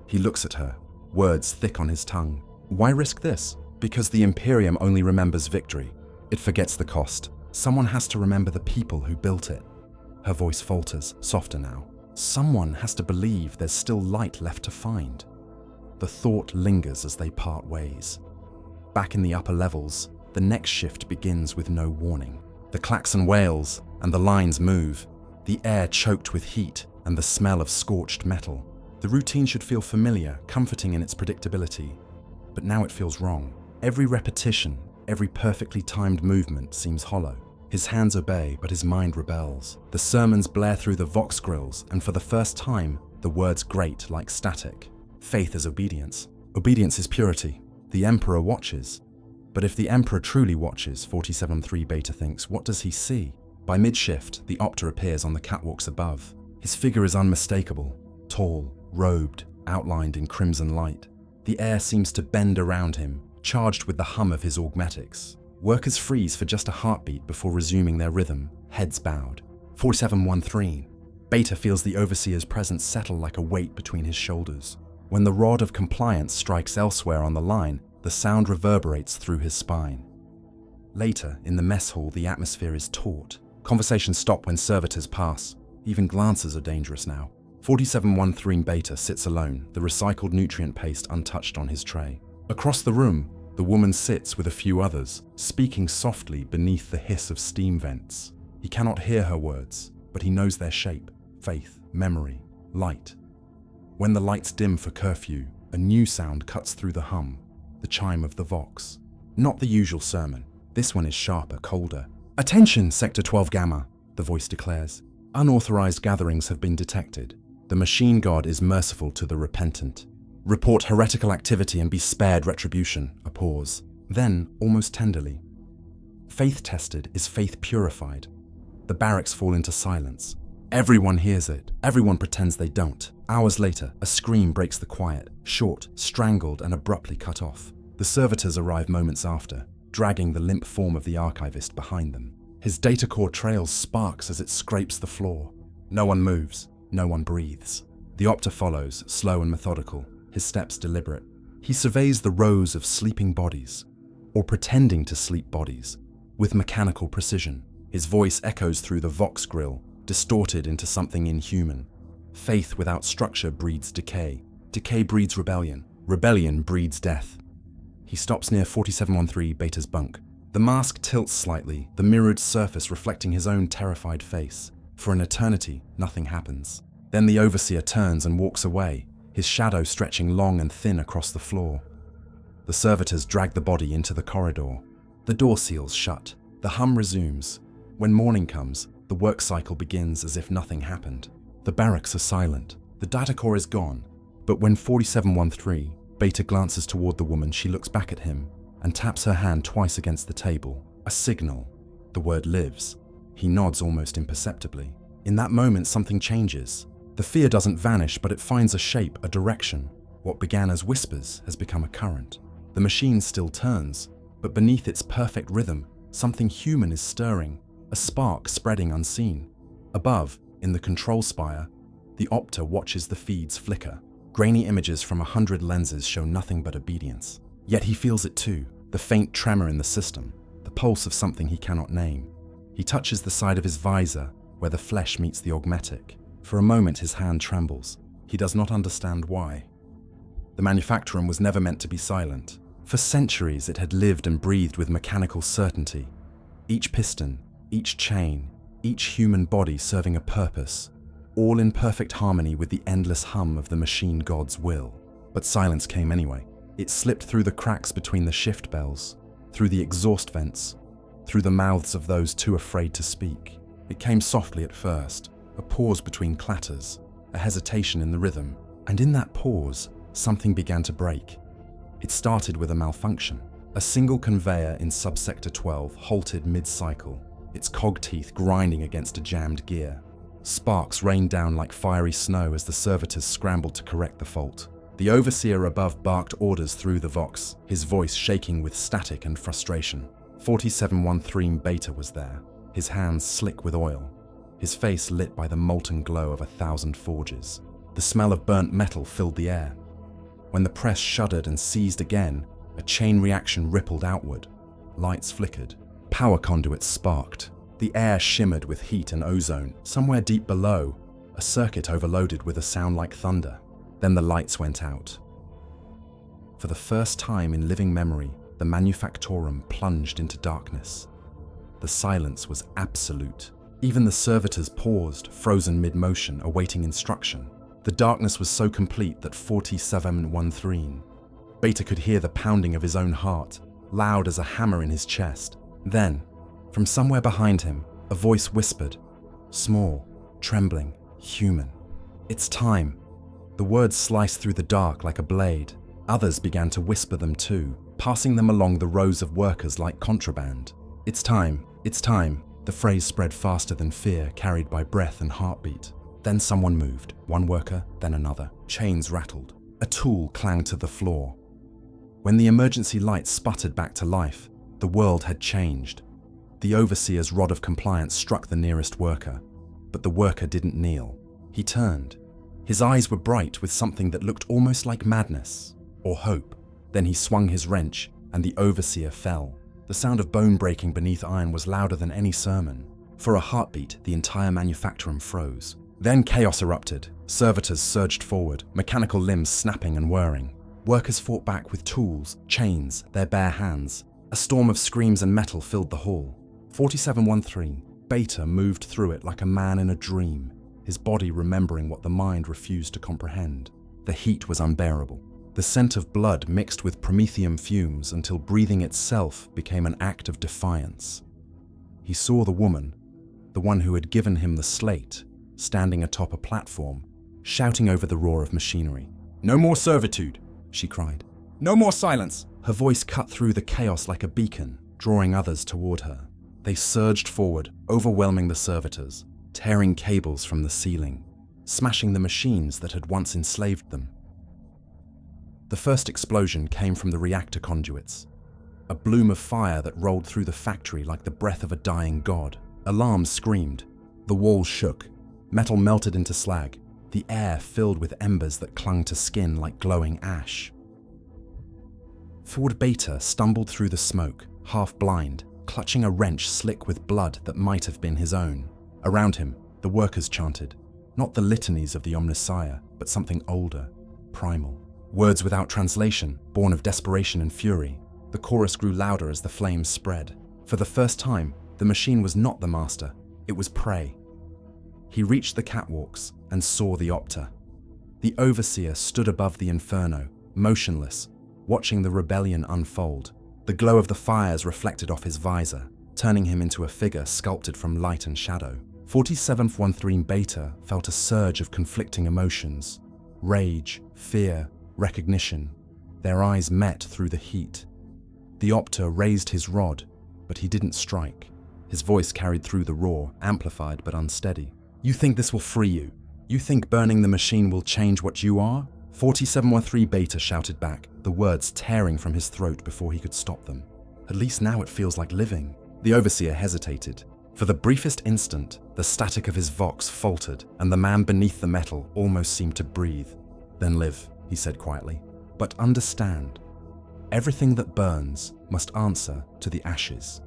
He looks at her, words thick on his tongue. "Why risk this?" "Because the Imperium only remembers victory. It forgets the cost. Someone has to remember the people who built it." Her voice falters, softer now. "Someone has to believe there's still light left to find." The thought lingers as they part ways. Back in the upper levels, the next shift begins with no warning. The klaxon wails, and the lines move, the air choked with heat and the smell of scorched metal. The routine should feel familiar, comforting in its predictability, but now it feels wrong. Every repetition, every perfectly timed movement seems hollow. His hands obey, but his mind rebels. The sermons blare through the vox grills, and for the first time, the words grate like static. Faith is obedience. Obedience is purity. The Emperor watches. But if the Emperor truly watches, 47-3 Beta thinks, what does he see? By mid-shift, the Opter appears on the catwalks above. His figure is unmistakable, tall, robed, outlined in crimson light. The air seems to bend around him, charged with the hum of his augmetics. Workers freeze for just a heartbeat before resuming their rhythm, heads bowed. 4713. Beta feels the Overseer's presence settle like a weight between his shoulders. When the rod of compliance strikes elsewhere on the line, the sound reverberates through his spine. Later, in the mess hall, the atmosphere is taut. Conversations stop when servitors pass. Even glances are dangerous now. 4713 Beta sits alone, the recycled nutrient paste untouched on his tray. Across the room, the woman sits with a few others, speaking softly beneath the hiss of steam vents. He cannot hear her words, but he knows their shape, faith, memory, light. When the lights dim for curfew, a new sound cuts through the hum, the chime of the Vox. Not the usual sermon. This one is sharper, colder. "Attention, Sector 12 Gamma," the voice declares. "Unauthorized gatherings have been detected. The machine god is merciful to the repentant. Report heretical activity and be spared retribution." A pause. Then, almost tenderly, "Faith tested is faith purified." The barracks fall into silence. Everyone hears it. Everyone pretends they don't. Hours later, a scream breaks the quiet, short, strangled, and abruptly cut off. The servitors arrive moments after, dragging the limp form of the archivist behind them. His data core trails sparks as it scrapes the floor. No one moves. No one breathes. The Opter follows, slow and methodical, his steps deliberate. He surveys the rows of sleeping bodies, or pretending to sleep bodies, with mechanical precision. His voice echoes through the Vox grill, distorted into something inhuman. Faith without structure breeds decay. Decay breeds rebellion. Rebellion breeds death. He stops near 4713 Beta's bunk. The mask tilts slightly, the mirrored surface reflecting his own terrified face. For an eternity, nothing happens. Then the Overseer turns and walks away, his shadow stretching long and thin across the floor. The servitors drag the body into the corridor. The door seals shut. The hum resumes. When morning comes, the work cycle begins as if nothing happened. The barracks are silent. The data core is gone. But when 4713 Beta glances toward the woman, she looks back at him and taps her hand twice against the table. A signal. The word lives. He nods almost imperceptibly. In that moment, something changes. The fear doesn't vanish, but it finds a shape, a direction. What began as whispers has become a current. The machine still turns, but beneath its perfect rhythm, something human is stirring, a spark spreading unseen. Above, in the control spire, the Opter watches the feeds flicker. Grainy images from 100 lenses show nothing but obedience. Yet he feels it too, the faint tremor in the system, the pulse of something he cannot name. He touches the side of his visor, where the flesh meets the augmetic. For a moment his hand trembles. He does not understand why. The manufactorum was never meant to be silent. For centuries it had lived and breathed with mechanical certainty. Each piston, each chain, each human body serving a purpose, all in perfect harmony with the endless hum of the machine god's will. But silence came anyway. It slipped through the cracks between the shift bells, through the exhaust vents, through the mouths of those too afraid to speak. It came softly at first, a pause between clatters, a hesitation in the rhythm, and in that pause, something began to break. It started with a malfunction. A single conveyor in subsector 12 halted mid-cycle, its cog teeth grinding against a jammed gear. Sparks rained down like fiery snow as the servitors scrambled to correct the fault. The Overseer above barked orders through the Vox, his voice shaking with static and frustration. 4713 Beta was there, his hands slick with oil, his face lit by the molten glow of 1,000 forges. The smell of burnt metal filled the air. When the press shuddered and seized again, a chain reaction rippled outward. Lights flickered. Power conduits sparked. The air shimmered with heat and ozone. Somewhere deep below, a circuit overloaded with a sound like thunder. Then the lights went out. For the first time in living memory, the manufactorum plunged into darkness. The silence was absolute. Even the servitors paused, frozen mid-motion, awaiting instruction. The darkness was so complete that 4713 Beta could hear the pounding of his own heart, loud as a hammer in his chest. Then, from somewhere behind him, a voice whispered, small, trembling, human. "It's time." The words sliced through the dark like a blade. Others began to whisper them too, passing them along the rows of workers like contraband. "It's time, it's time." The phrase spread faster than fear, carried by breath and heartbeat. Then someone moved, one worker, then another. Chains rattled. A tool clanged to the floor. When the emergency lights sputtered back to life, the world had changed. The overseer's rod of compliance struck the nearest worker, but the worker didn't kneel. He turned. His eyes were bright with something that looked almost like madness or hope. Then he swung his wrench, and the overseer fell. The sound of bone breaking beneath iron was louder than any sermon. For a heartbeat, the entire manufactorum froze. Then chaos erupted. Servitors surged forward, mechanical limbs snapping and whirring. Workers fought back with tools, chains, their bare hands. A storm of screams and metal filled the hall. 4713, Beta moved through it like a man in a dream, his body remembering what the mind refused to comprehend. The heat was unbearable. The scent of blood mixed with promethium fumes until breathing itself became an act of defiance. He saw the woman, the one who had given him the slate, standing atop a platform, shouting over the roar of machinery. "No more servitude," she cried. "No more silence." Her voice cut through the chaos like a beacon, drawing others toward her. They surged forward, overwhelming the servitors, tearing cables from the ceiling, smashing the machines that had once enslaved them. The first explosion came from the reactor conduits, a bloom of fire that rolled through the factory like the breath of a dying god. Alarms screamed. The walls shook. Metal melted into slag, the air filled with embers that clung to skin like glowing ash. Ford Beta stumbled through the smoke, half blind, clutching a wrench slick with blood that might have been his own. Around him, the workers chanted, not the litanies of the Omnissiah, but something older, primal. Words without translation, born of desperation and fury. The chorus grew louder as the flames spread. For the first time, the machine was not the master, it was prey. He reached the catwalks and saw the Opta. The overseer stood above the inferno, motionless, watching the rebellion unfold. The glow of the fires reflected off his visor, turning him into a figure sculpted from light and shadow. 4713 Beta felt a surge of conflicting emotions. Rage, fear, recognition. Their eyes met through the heat. The Opta raised his rod, but he didn't strike. His voice carried through the roar, amplified but unsteady. "You think this will free you? You think burning the machine will change what you are?" 4713 Beta shouted back, the words tearing from his throat before he could stop them. "At least now it feels like living." The overseer hesitated. For the briefest instant, the static of his vox faltered, and the man beneath the metal almost seemed to breathe. "Then live," he said quietly. "But understand, everything that burns must answer to the ashes."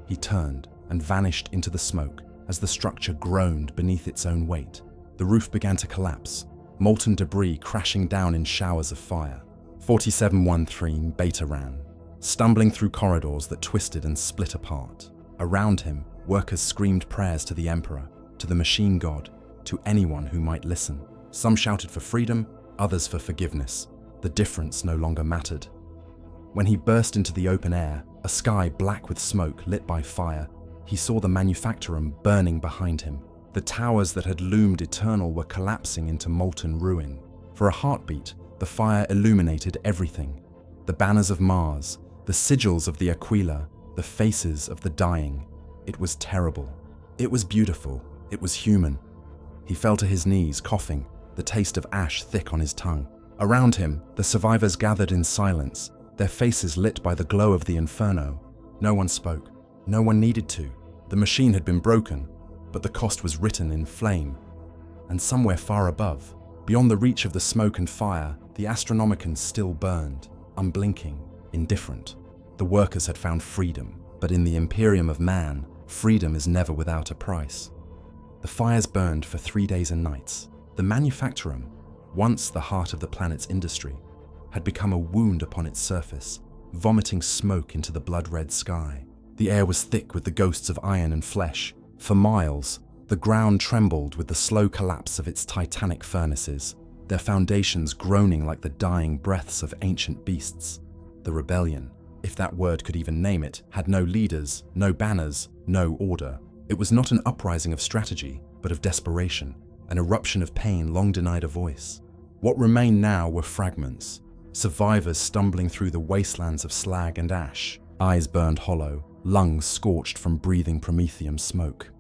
He turned and vanished into the smoke as the structure groaned beneath its own weight. The roof began to collapse, molten debris crashing down in showers of fire. 4713 Beta ran, stumbling through corridors that twisted and split apart. Around him, workers screamed prayers to the Emperor, to the machine god, to anyone who might listen. Some shouted for freedom, others for forgiveness. The difference no longer mattered. When he burst into the open air, a sky black with smoke lit by fire, he saw the manufactorum burning behind him. The towers that had loomed eternal were collapsing into molten ruin. For a heartbeat, the fire illuminated everything. The banners of Mars, the sigils of the Aquila, the faces of the dying. It was terrible. It was beautiful. It was human. He fell to his knees, coughing, the taste of ash thick on his tongue. Around him, the survivors gathered in silence, their faces lit by the glow of the inferno. No one spoke. No one needed to. The machine had been broken, but the cost was written in flame. And somewhere far above, beyond the reach of the smoke and fire, the Astronomicon still burned, unblinking, indifferent. The workers had found freedom, but in the Imperium of Man, freedom is never without a price. The fires burned for 3 days and nights. The manufactorum, once the heart of the planet's industry, had become a wound upon its surface, vomiting smoke into the blood-red sky. The air was thick with the ghosts of iron and flesh. For miles, the ground trembled with the slow collapse of its titanic furnaces, their foundations groaning like the dying breaths of ancient beasts. The rebellion, if that word could even name it, had no leaders, no banners, no order. It was not an uprising of strategy, but of desperation, an eruption of pain long denied a voice. What remained now were fragments, survivors stumbling through the wastelands of slag and ash, eyes burned hollow, lungs scorched from breathing promethium smoke.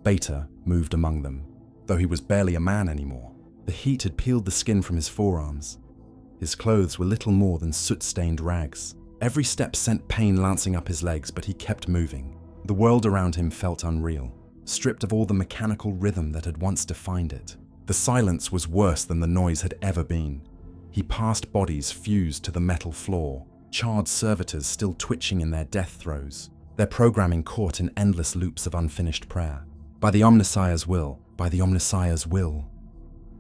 Beta moved among them, though he was barely a man anymore. The heat had peeled the skin from his forearms. His clothes were little more than soot-stained rags. Every step sent pain lancing up his legs, but he kept moving. The world around him felt unreal, stripped of all the mechanical rhythm that had once defined it. The silence was worse than the noise had ever been. He passed bodies fused to the metal floor, charred servitors still twitching in their death throes, their programming caught in endless loops of unfinished prayer. By the Omnissiah's will, by the Omnissiah's will.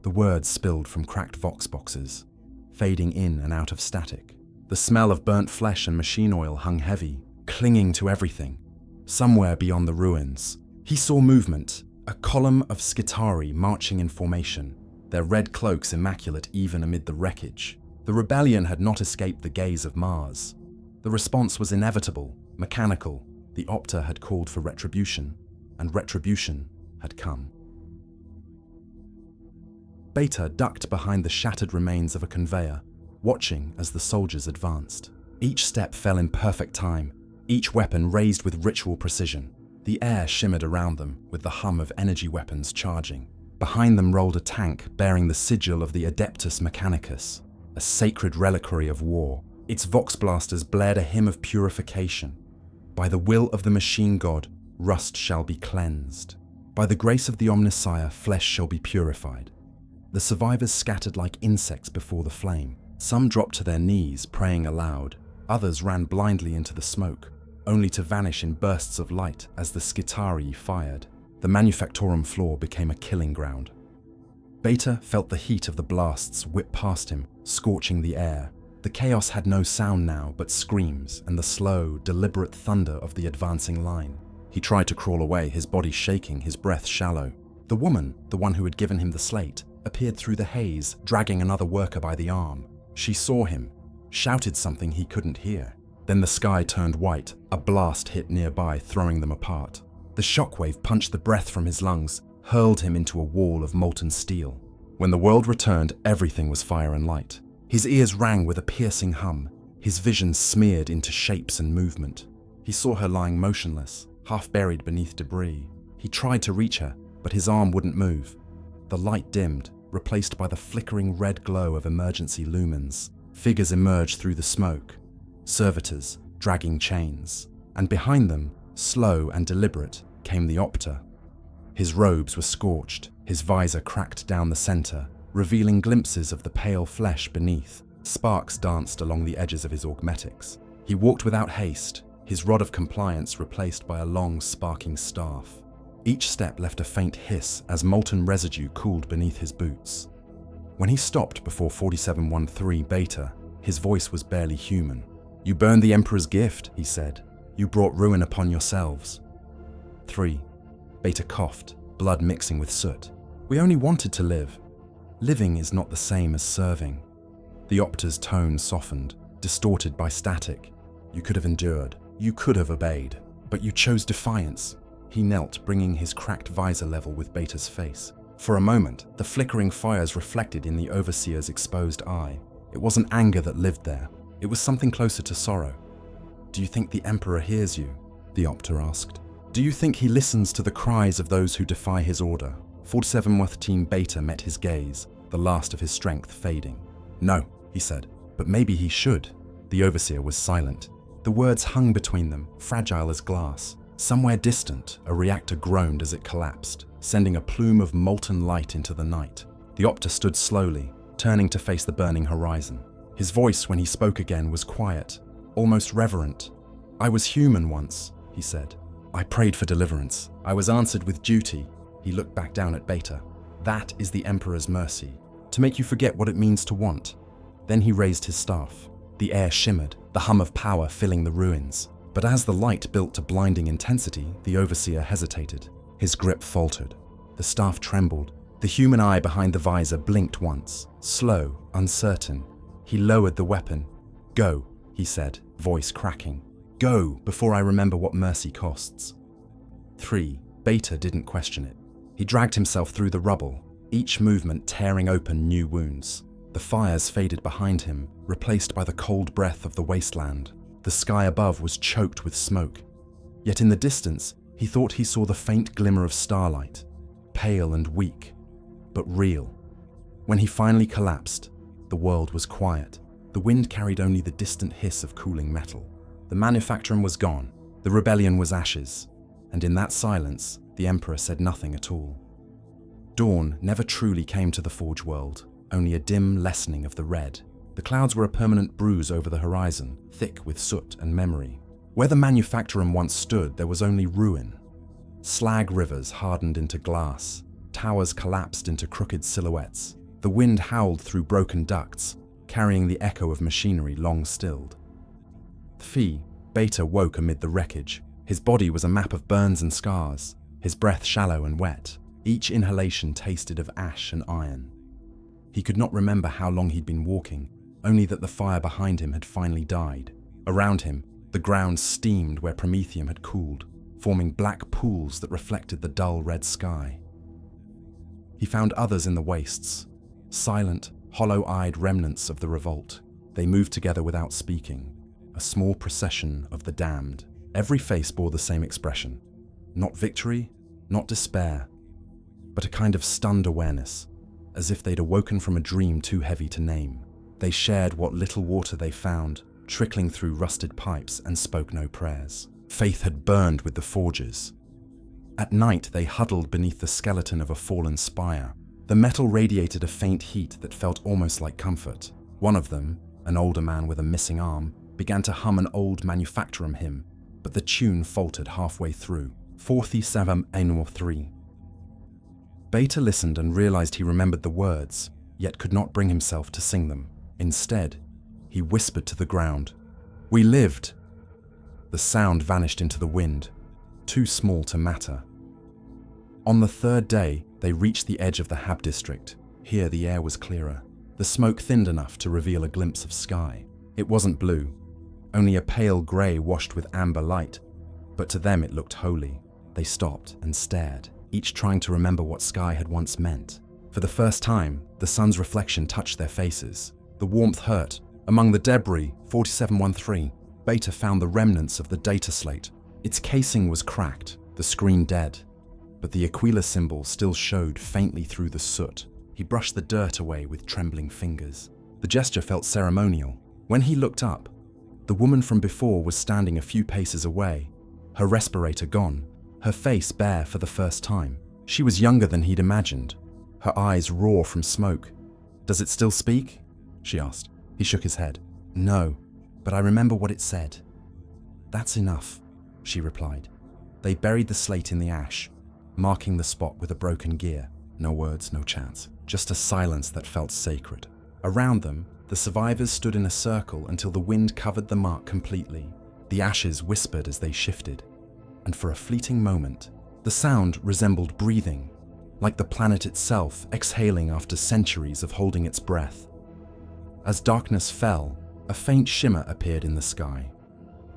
The words spilled from cracked vox boxes, fading in and out of static. The smell of burnt flesh and machine oil hung heavy, clinging to everything. Somewhere beyond the ruins, he saw movement, a column of Skitarii marching in formation, their red cloaks immaculate even amid the wreckage. The rebellion had not escaped the gaze of Mars. The response was inevitable, mechanical. The Opter had called for retribution, and retribution had come. Beta ducked behind the shattered remains of a conveyor, watching as the soldiers advanced. Each step fell in perfect time, each weapon raised with ritual precision. The air shimmered around them, with the hum of energy weapons charging. Behind them rolled a tank bearing the sigil of the Adeptus Mechanicus, a sacred reliquary of war. Its vox blasters blared a hymn of purification. By the will of the machine god, rust shall be cleansed. By the grace of the Omnissiah, flesh shall be purified. The survivors scattered like insects before the flame. Some dropped to their knees, praying aloud. Others ran blindly into the smoke, only to vanish in bursts of light as the Skitarii fired. The manufactorum floor became a killing ground. Beta felt the heat of the blasts whip past him, scorching the air. The chaos had no sound now but screams and the slow, deliberate thunder of the advancing line. He tried to crawl away, his body shaking, his breath shallow. The woman, the one who had given him the slate, appeared through the haze, dragging another worker by the arm. She saw him, shouted something he couldn't hear. Then the sky turned white, a blast hit nearby, throwing them apart. The shockwave punched the breath from his lungs, hurled him into a wall of molten steel. When the world returned, everything was fire and light. His ears rang with a piercing hum, his vision smeared into shapes and movement. He saw her lying motionless, half buried beneath debris. He tried to reach her, but his arm wouldn't move. The light dimmed, replaced by the flickering red glow of emergency lumens. Figures emerged through the smoke, servitors dragging chains, and behind them, slow and deliberate, came the Opter. His robes were scorched, his visor cracked down the center, revealing glimpses of the pale flesh beneath. Sparks danced along the edges of his augmetics. He walked without haste, his rod of compliance replaced by a long, sparking staff. Each step left a faint hiss as molten residue cooled beneath his boots. When he stopped before 4713 Beta, his voice was barely human. "You burned the Emperor's gift," he said. "You brought ruin upon yourselves." 3. Beta coughed, blood mixing with soot. "We only wanted to live. Living is not the same as serving." The Opter's tone softened, distorted by static. "You could have endured. You could have obeyed. But you chose defiance." He knelt, bringing his cracked visor level with Beta's face. For a moment, the flickering fires reflected in the Overseer's exposed eye. It wasn't anger that lived there. It was something closer to sorrow. "Do you think the Emperor hears you?" the Opter asked. "Do you think he listens to the cries of those who defy his order?" 4713 Beta met his gaze, the last of his strength fading. "No," he said, "but maybe he should." The Overseer was silent. The words hung between them, fragile as glass. Somewhere distant, a reactor groaned as it collapsed, sending a plume of molten light into the night. The Opter stood slowly, turning to face the burning horizon. His voice, when he spoke again, was quiet, almost reverent. "I was human once," he said. "I prayed for deliverance. I was answered with duty." He looked back down at Beta. "That is the Emperor's mercy, to make you forget what it means to want." Then he raised his staff. The air shimmered, the hum of power filling the ruins. But as the light built to blinding intensity, the Overseer hesitated. His grip faltered. The staff trembled. The human eye behind the visor blinked once, slow, uncertain. He lowered the weapon. "Go," he said, voice cracking. "Go, before I remember what mercy costs." 3. Beta didn't question it. He dragged himself through the rubble, each movement tearing open new wounds. The fires faded behind him, replaced by the cold breath of the wasteland. The sky above was choked with smoke. Yet in the distance, he thought he saw the faint glimmer of starlight, pale and weak, but real. When he finally collapsed, The world was quiet. The wind carried only the distant hiss of cooling metal. The manufactorum was gone. The rebellion was ashes. And in that silence, the Emperor said nothing at all. Dawn never truly came to the Forge world, only a dim lessening of the red. The clouds were a permanent bruise over the horizon, thick with soot and memory. Where the manufactorum once stood, there was only ruin. Slag rivers hardened into glass. Towers collapsed into crooked silhouettes. The wind howled through broken ducts, carrying the echo of machinery long stilled. Beta woke amid the wreckage. His body was a map of burns and scars, his breath shallow and wet. Each inhalation tasted of ash and iron. He could not remember how long he'd been walking, only that the fire behind him had finally died. Around him, the ground steamed where promethium had cooled, forming black pools that reflected the dull red sky. He found others in the wastes, silent, hollow-eyed remnants of the revolt. They moved together without speaking, a small procession of the damned. Every face bore the same expression. Not victory, not despair, but a kind of stunned awareness, as if they'd awoken from a dream too heavy to name. They shared what little water they found, trickling through rusted pipes, and spoke no prayers. Faith had burned with the forges. At night, they huddled beneath the skeleton of a fallen spire. The metal radiated a faint heat that felt almost like comfort. One of them, an older man with a missing arm, began to hum an old manufactorum hymn, but the tune faltered halfway through. 47 Enor 3. Beta listened and realized he remembered the words, yet could not bring himself to sing them. Instead, he whispered to the ground, "We lived!" The sound vanished into the wind, too small to matter. On the third day, they reached the edge of the Hab district. Here the air was clearer. The smoke thinned enough to reveal a glimpse of sky. It wasn't blue, only a pale grey washed with amber light, but to them it looked holy. They stopped and stared, each trying to remember what sky had once meant. For the first time, the sun's reflection touched their faces. The warmth hurt. Among the debris, 4713, Beta found the remnants of the data slate. Its casing was cracked, the screen dead, but the Aquila symbol still showed faintly through the soot. He brushed the dirt away with trembling fingers. The gesture felt ceremonial. When he looked up, the woman from before was standing a few paces away, her respirator gone, her face bare for the first time. She was younger than he'd imagined, her eyes raw from smoke. "Does it still speak?" she asked. He shook his head. "No, but I remember what it said." "That's enough," she replied. They buried the slate in the ash, marking the spot with a broken gear. No words, no chants, just a silence that felt sacred. Around them, the survivors stood in a circle until the wind covered the mark completely. The ashes whispered as they shifted, and for a fleeting moment, the sound resembled breathing, like the planet itself exhaling after centuries of holding its breath. As darkness fell, a faint shimmer appeared in the sky.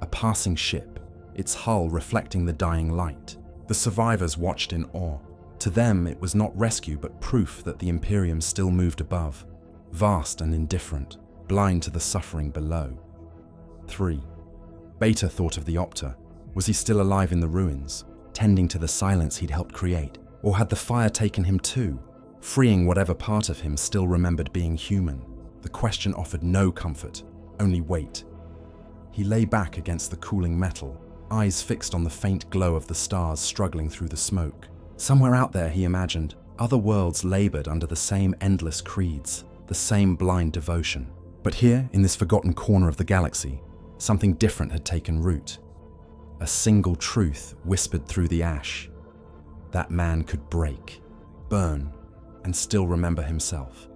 A passing ship, its hull reflecting the dying light. The survivors watched in awe. To them, it was not rescue but proof that the Imperium still moved above, vast and indifferent, blind to the suffering below. 3. Beta thought of the Opter. Was he still alive in the ruins, tending to the silence he'd helped create? Or had the fire taken him too, freeing whatever part of him still remembered being human? The question offered no comfort, only weight. He lay back against the cooling metal, eyes fixed on the faint glow of the stars struggling through the smoke. Somewhere out there, he imagined, other worlds labored under the same endless creeds, the same blind devotion. But here, in this forgotten corner of the galaxy, something different had taken root. A single truth whispered through the ash. That man could break, burn, and still remember himself.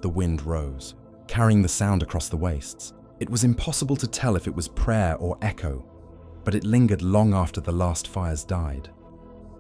The wind rose, carrying the sound across the wastes. It was impossible to tell if it was prayer or echo, but it lingered long after the last fires died.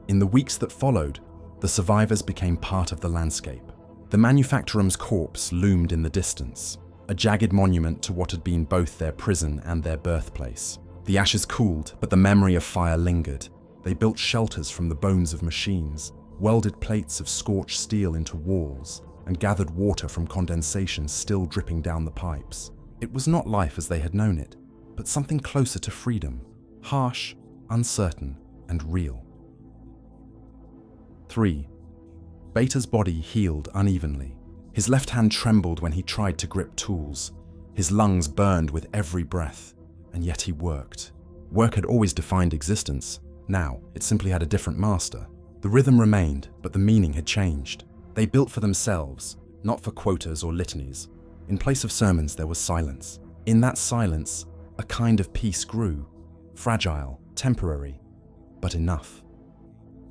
In the weeks that followed, the survivors became part of the landscape. The manufactorum's corpse loomed in the distance, a jagged monument to what had been both their prison and their birthplace. The ashes cooled, but the memory of fire lingered. They built shelters from the bones of machines, welded plates of scorched steel into walls, and gathered water from condensation still dripping down the pipes. It was not life as they had known it, but something closer to freedom, harsh, uncertain, and real. 3. Beta's body healed unevenly. His left hand trembled when he tried to grip tools. His lungs burned with every breath, and yet he worked. Work had always defined existence. Now, it simply had a different master. The rhythm remained, but the meaning had changed. They built for themselves, not for quotas or litanies. In place of sermons, there was silence. In that silence, a kind of peace grew, fragile, temporary, but enough.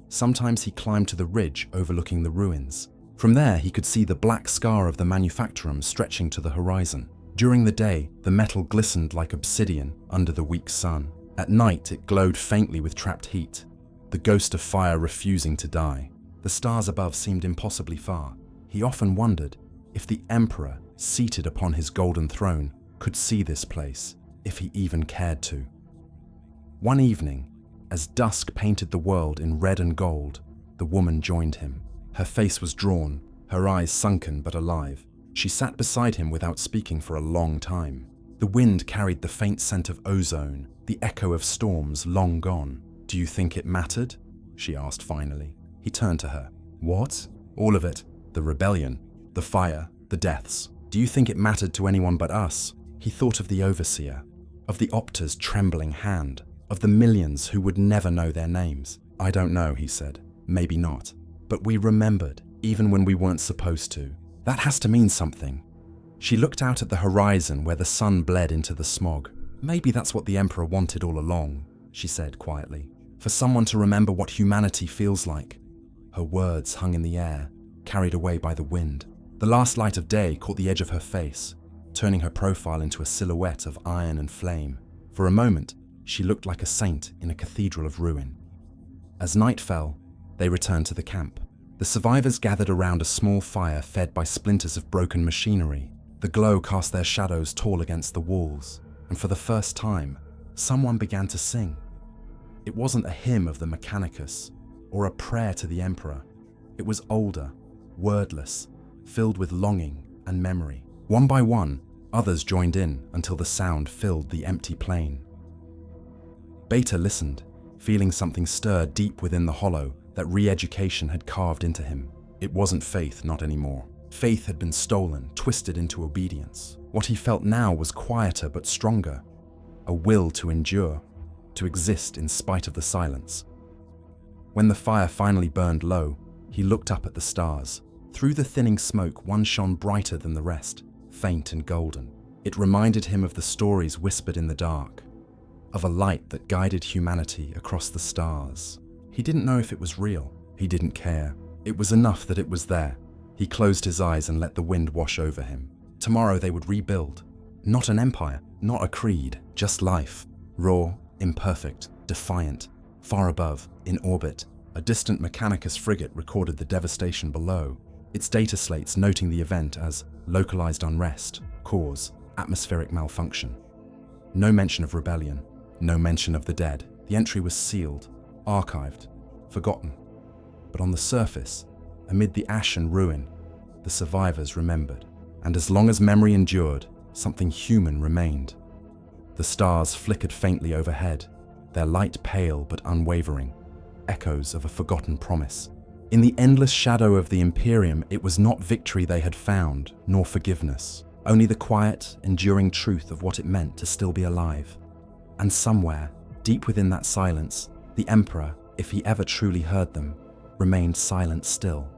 Sometimes he climbed to the ridge overlooking the ruins. From there, he could see the black scar of the manufactorum stretching to the horizon. During the day, the metal glistened like obsidian under the weak sun. At night, it glowed faintly with trapped heat, the ghost of fire refusing to die. The stars above seemed impossibly far. He often wondered if the Emperor, seated upon his golden throne, could see this place, if he even cared to. One evening, as dusk painted the world in red and gold, the woman joined him. Her face was drawn, her eyes sunken but alive. She sat beside him without speaking for a long time. The wind carried the faint scent of ozone, the echo of storms long gone. "Do you think it mattered?" she asked finally. He turned to her. "What?" "All of it. The rebellion, the fire, the deaths. Do you think it mattered to anyone but us?" He thought of the overseer, of the Opter's trembling hand, of the millions who would never know their names. "I don't know," he said. "Maybe not. But we remembered, even when we weren't supposed to. That has to mean something." She looked out at the horizon where the sun bled into the smog. "Maybe that's what the Emperor wanted all along," she said quietly. "For someone to remember what humanity feels like." Her words hung in the air, carried away by the wind. The last light of day caught the edge of her face, turning her profile into a silhouette of iron and flame. For a moment, she looked like a saint in a cathedral of ruin. As night fell, they returned to the camp. The survivors gathered around a small fire fed by splinters of broken machinery. The glow cast their shadows tall against the walls, and for the first time, someone began to sing. It wasn't a hymn of the Mechanicus, or a prayer to the Emperor. It was older, wordless, filled with longing and memory. One by one, others joined in until the sound filled the empty plain. Beta listened, feeling something stir deep within the hollow that re-education had carved into him. It wasn't faith, not anymore. Faith had been stolen, twisted into obedience. What he felt now was quieter but stronger, a will to endure, to exist in spite of the silence. When the fire finally burned low, he looked up at the stars. Through the thinning smoke, one shone brighter than the rest, faint and golden. It reminded him of the stories whispered in the dark, of a light that guided humanity across the stars. He didn't know if it was real. He didn't care. It was enough that it was there. He closed his eyes and let the wind wash over him. Tomorrow they would rebuild. Not an empire, not a creed, just life. Raw, imperfect, defiant. Far above, in orbit, a distant Mechanicus frigate recorded the devastation below, its data slates noting the event as localized unrest, cause, atmospheric malfunction. No mention of rebellion, no mention of the dead. The entry was sealed, archived, forgotten. But on the surface, amid the ash and ruin, the survivors remembered. And as long as memory endured, something human remained. The stars flickered faintly overhead, their light pale but unwavering, echoes of a forgotten promise. In the endless shadow of the Imperium, it was not victory they had found, nor forgiveness, only the quiet, enduring truth of what it meant to still be alive. And somewhere, deep within that silence, the Emperor, if he ever truly heard them, remained silent still.